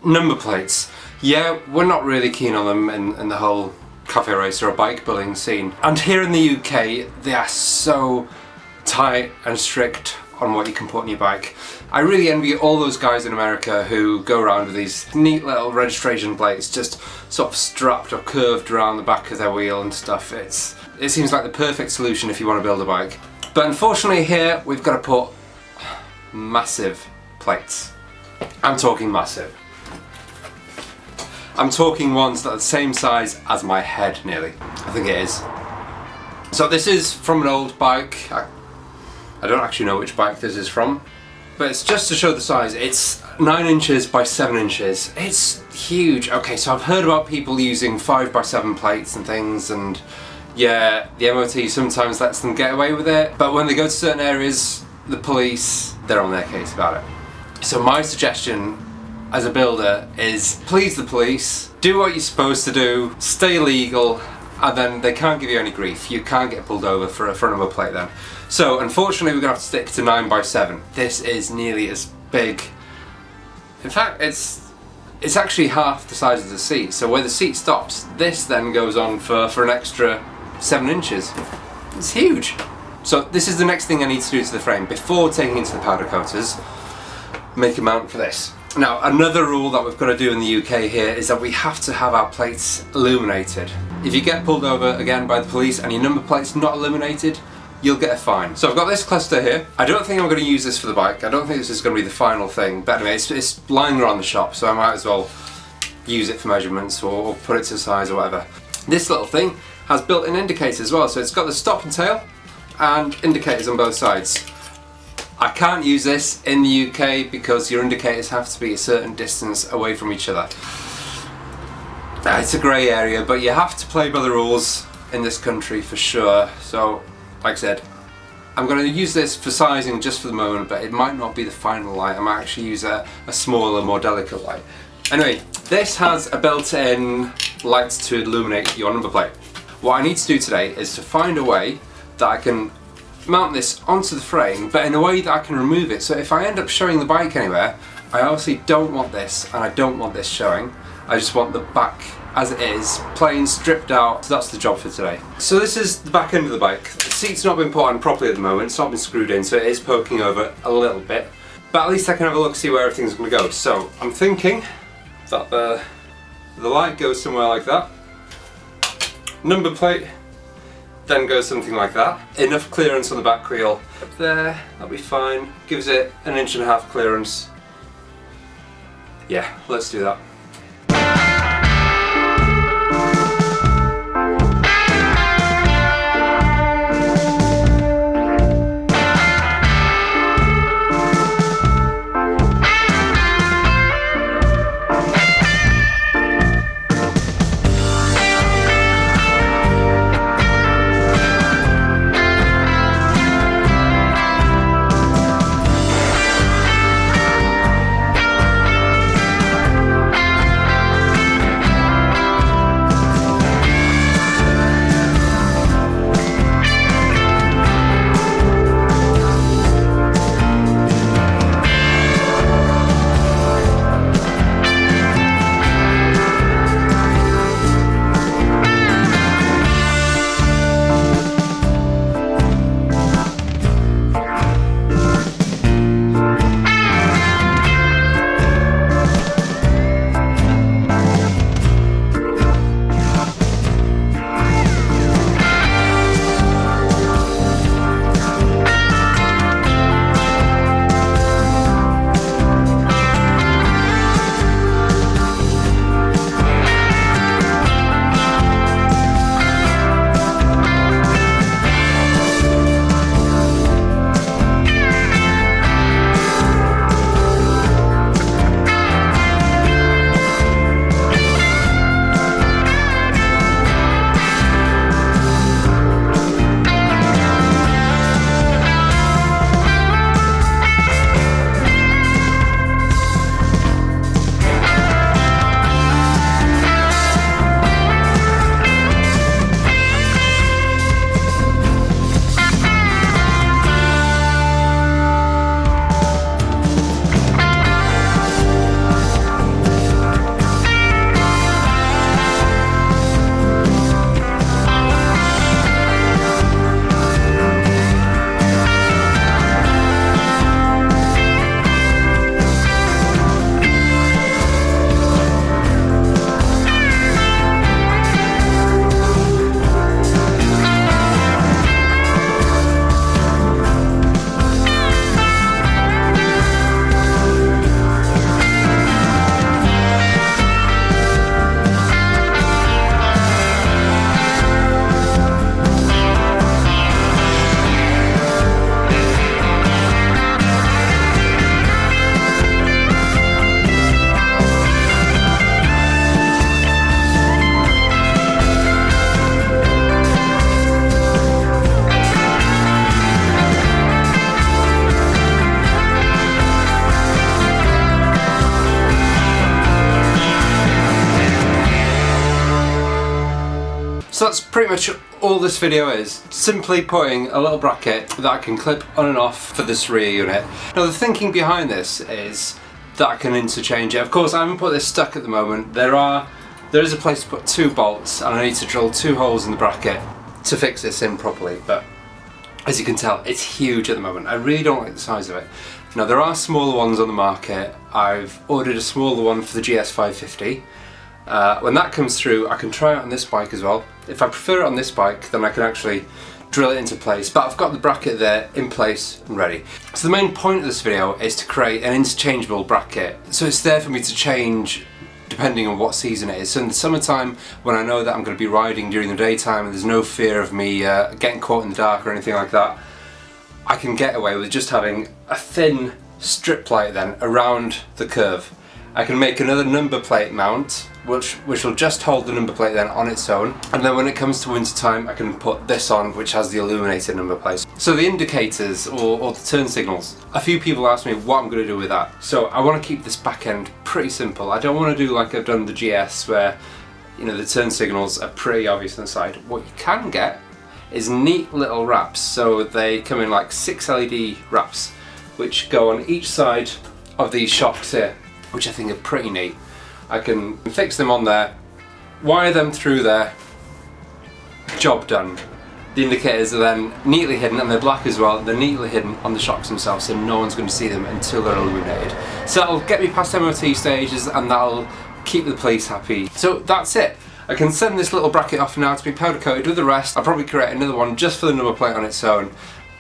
Number plates. Yeah, we're not really keen on them in the whole cafe racer or bike building scene. And here in the UK, they are so tight and strict on what you can put on your bike. I really envy all those guys in America who go around with these neat little registration plates just sort of strapped or curved around the back of their wheel and stuff. It seems like the perfect solution if you want to build a bike. But unfortunately here, we've got to put massive plates. I'm talking massive. I'm talking ones that are the same size as my head, nearly. I think it is. So this is from an old bike. I don't actually know which bike this is from, but it's just to show the size. It's 9 inches by 7 inches. It's huge. Okay, so I've heard about people using 5x7 plates and things, and yeah, the MOT sometimes lets them get away with it, but when they go to certain areas, the police, they're on their case about it. So my suggestion as a builder is please the police, do what you're supposed to do, stay legal, and then they can't give you any grief. You can't get pulled over for a number plate then. So unfortunately we're going to have to stick to 9x7. This is nearly as big. In fact, it's actually half the size of the seat. So where the seat stops, this then goes on for an extra 7 inches. It's huge. So this is the next thing I need to do to the frame before taking it to the powder coaters. Make a mount for this. Now, another rule that we've got to do in the UK here is that we have to have our plates illuminated. If you get pulled over again by the police and your number plate's not illuminated, you'll get a fine. So I've got this cluster here. I don't think I'm going to use this for the bike. I don't think this is going to be the final thing. But anyway, it's lying around the shop, so I might as well use it for measurements or put it to size or whatever. This little thing has built-in indicators as well, so it's got the stop and tail and indicators on both sides. I can't use this in the UK because your indicators have to be a certain distance away from each other. It's a grey area, but you have to play by the rules in this country for sure. So, like I said, I'm going to use this for sizing just for the moment, but it might not be the final light. I might actually use a smaller, more delicate light. Anyway, this has a built-in light to illuminate your number plate. What I need to do today is to find a way that I can mount this onto the frame, but in a way that I can remove it. So if I end up showing the bike anywhere, I obviously don't want this, and I don't want this showing. I just want the back as it is, plain, stripped out. So that's the job for today. So this is the back end of the bike. The seat's not been put on properly at the moment, it's not been screwed in, so it is poking over a little bit. But at least I can have a look, see where everything's going to go. So I'm thinking that the light goes somewhere like that. Number plate then goes something like that. Enough clearance on the back wheel there, that'll be fine. Gives it 1.5 inch clearance. Yeah, let's do that. that's pretty much all this video is. Simply putting a little bracket that I can clip on and off for this rear unit. Now the thinking behind this is that I can interchange it. Of course I haven't put this stuck at the moment. There is a place to put 2 bolts and I need to drill 2 holes in the bracket to fix this in properly, but as you can tell it's huge at the moment. I really don't like the size of it. Now there are smaller ones on the market. I've ordered a smaller one for the GS550. When that comes through I can try it on this bike as well. If I prefer it on this bike then I can actually drill it into place, but I've got the bracket there in place and ready. So the main point of this video is to create an interchangeable bracket, so it's there for me to change depending on what season it is. So in the summertime, when I know that I'm going to be riding during the daytime and there's no fear of me getting caught in the dark or anything like that, I can get away with just having a thin strip plate then around the curve. I can make another number plate mount which will just hold the number plate then on its own, and then when it comes to winter time I can put this on which has the illuminated number plate. So the indicators or the turn signals, a few people ask me what I'm going to do with that. So I want to keep this back end pretty simple. I don't want to do like I've done the GS where, you know, the turn signals are pretty obvious on the side. What you can get is neat little wraps. So they come in like 6 LED wraps which go on each side of these shocks here, which I think are pretty neat. I can fix them on there, wire them through there, job done. The indicators are then neatly hidden, and they're black as well. They're neatly hidden on the shocks themselves, so no one's going to see them until they're illuminated. So that'll get me past MOT stages and that'll keep the police happy. So that's it. I can send this little bracket off now to be powder coated with the rest. I'll probably create another one just for the number plate on its own,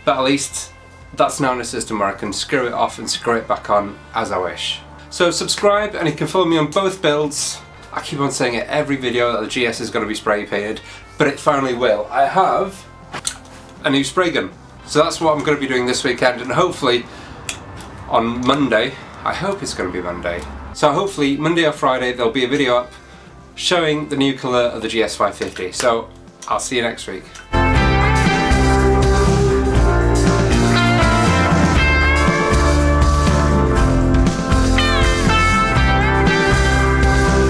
but at least that's now in a system where I can screw it off and screw it back on as I wish. So subscribe and you can follow me on both builds. I keep on saying it every video that the GS is going to be spray painted, but it finally will. I have a new spray gun. So that's what I'm going to be doing this weekend, and hopefully on Monday, I hope it's going to be Monday. So hopefully Monday or Friday there'll be a video up showing the new colour of the GS550. So I'll see you next week.